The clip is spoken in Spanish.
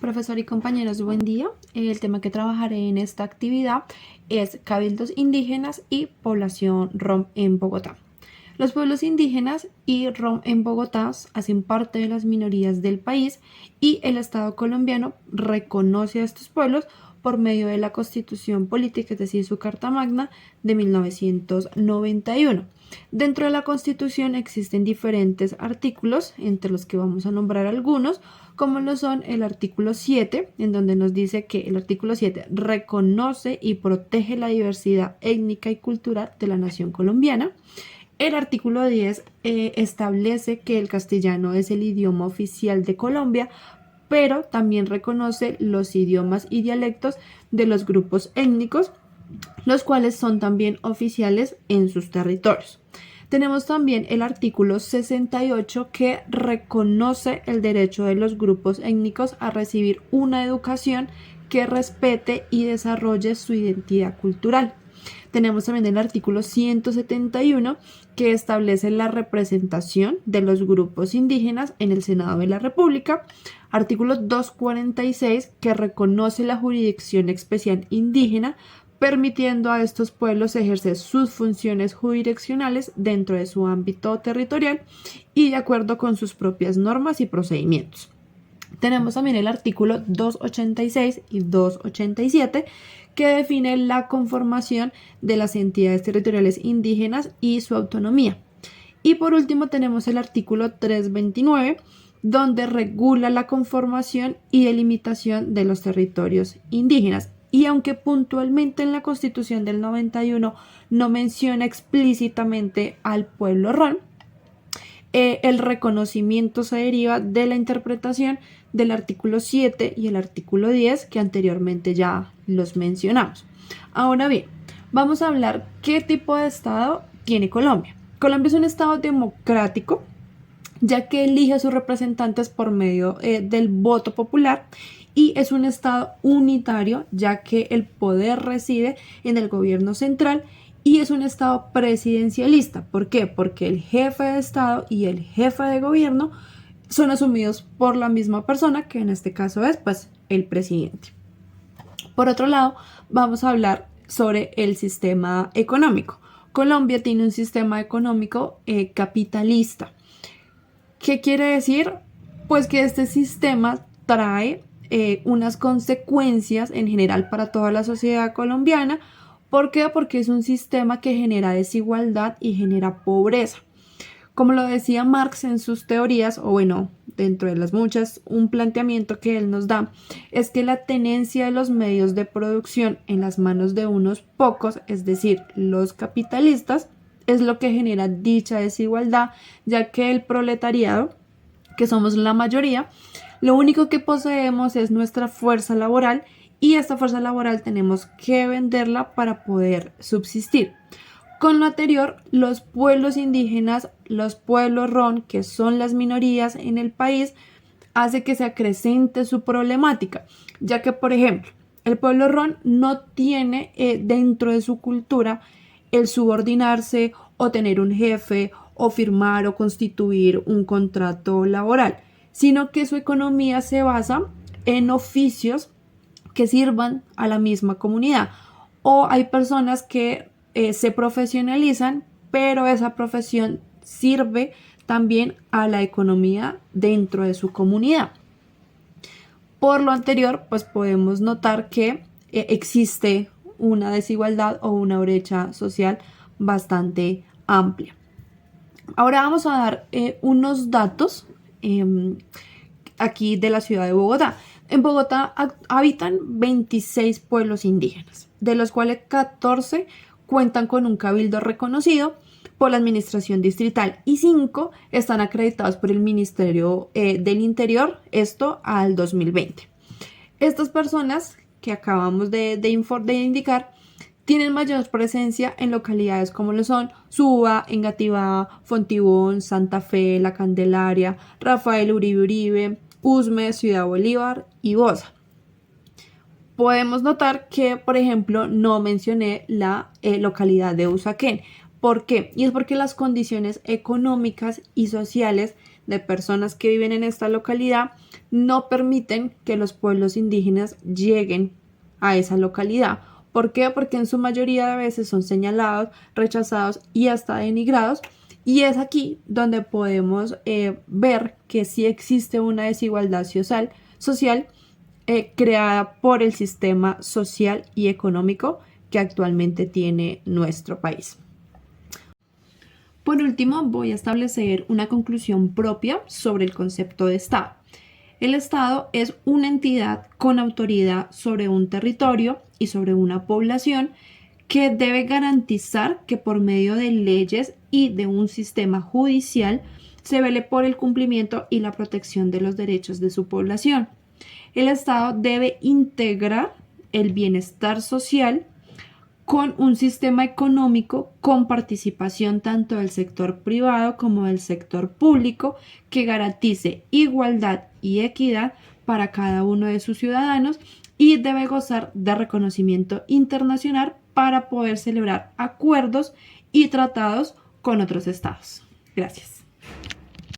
Profesor y compañeros, buen día. El tema que trabajaré en esta actividad es cabildos indígenas y población rom en Bogotá. Los pueblos indígenas y rom en Bogotá hacen parte de las minorías del país y el Estado colombiano reconoce a estos pueblos por medio de la Constitución Política, es decir, su Carta Magna de 1991. Dentro de la Constitución existen diferentes artículos, entre los que vamos a nombrar algunos, como lo son el artículo 7, en donde nos dice que el artículo 7 reconoce y protege la diversidad étnica y cultural de la nación colombiana. El artículo 10 establece que el castellano es el idioma oficial de Colombia, pero también reconoce los idiomas y dialectos de los grupos étnicos, los cuales son también oficiales en sus territorios. Tenemos también el artículo 68 que reconoce el derecho de los grupos étnicos a recibir una educación que respete y desarrolle su identidad cultural. Tenemos también el artículo 171 que establece la representación de los grupos indígenas en el Senado de la República. Artículo 246 que reconoce la jurisdicción especial indígena, permitiendo a estos pueblos ejercer sus funciones jurisdiccionales dentro de su ámbito territorial y de acuerdo con sus propias normas y procedimientos. Tenemos también el artículo 286 y 287 que define la conformación de las entidades territoriales indígenas y su autonomía. Y por último tenemos el artículo 329 donde regula la conformación y delimitación de los territorios indígenas. Y aunque puntualmente en la Constitución del 91 no menciona explícitamente al pueblo rom, el reconocimiento se deriva de la interpretación del artículo 7 y el artículo 10 que anteriormente ya los mencionamos. Ahora bien, vamos a hablar qué tipo de Estado tiene Colombia. Colombia es un Estado democrático, ya que elige a sus representantes por medio del voto popular, y es un Estado unitario, ya que el poder reside en el gobierno central, y es un Estado presidencialista. ¿Por qué? Porque el jefe de Estado y el jefe de gobierno son asumidos por la misma persona, que en este caso es pues el presidente. Por otro lado, vamos a hablar sobre el sistema económico. Colombia tiene un sistema económico capitalista. ¿Qué quiere decir? Pues que este sistema trae unas consecuencias en general para toda la sociedad colombiana. ¿Por qué? Porque es un sistema que genera desigualdad y genera pobreza. Como lo decía Marx en sus teorías, o bueno, dentro de las muchas, un planteamiento que él nos da es que la tenencia de los medios de producción en las manos de unos pocos, es decir, los capitalistas, es lo que genera dicha desigualdad, ya que el proletariado, que somos la mayoría, lo único que poseemos es nuestra fuerza laboral, y esta fuerza laboral tenemos que venderla para poder subsistir. Con lo anterior, los pueblos indígenas, los pueblos rom, que son las minorías en el país, hace que se acrecente su problemática, ya que, por ejemplo, el pueblo rom no tiene dentro de su cultura el subordinarse o tener un jefe o firmar o constituir un contrato laboral, sino que su economía se basa en oficios que sirvan a la misma comunidad, o hay personas que se profesionalizan, pero esa profesión sirve también a la economía dentro de su comunidad. Por lo anterior, pues podemos notar que existe una desigualdad o una brecha social bastante amplia. Ahora vamos a dar unos datos aquí de la ciudad de Bogotá. En Bogotá habitan 26 pueblos indígenas, de los cuales 14 cuentan con un cabildo reconocido por la administración distrital y 5 están acreditados por el Ministerio del Interior, esto al 2020. Estas personas que acabamos de indicar tienen mayor presencia en localidades como lo son Suba, Engativá, Fontibón, Santa Fe, La Candelaria, Rafael Uribe Uribe, Usme, Ciudad Bolívar y Bosa. Podemos notar que, por ejemplo, no mencioné la localidad de Usaquén. ¿Por qué? Y es porque las condiciones económicas y sociales de personas que viven en esta localidad no permiten que los pueblos indígenas lleguen a esa localidad. ¿Por qué? Porque en su mayoría de veces son señalados, rechazados y hasta denigrados. Y es aquí donde podemos ver que sí existe una desigualdad social creada por el sistema social y económico que actualmente tiene nuestro país. Por último, voy a establecer una conclusión propia sobre el concepto de Estado. El Estado es una entidad con autoridad sobre un territorio y sobre una población que debe garantizar que por medio de leyes y de un sistema judicial se vele por el cumplimiento y la protección de los derechos de su población. El Estado debe integrar el bienestar social con un sistema económico con participación tanto del sector privado como del sector público que garantice igualdad y equidad para cada uno de sus ciudadanos y debe gozar de reconocimiento internacional para poder celebrar acuerdos y tratados con otros estados. Gracias.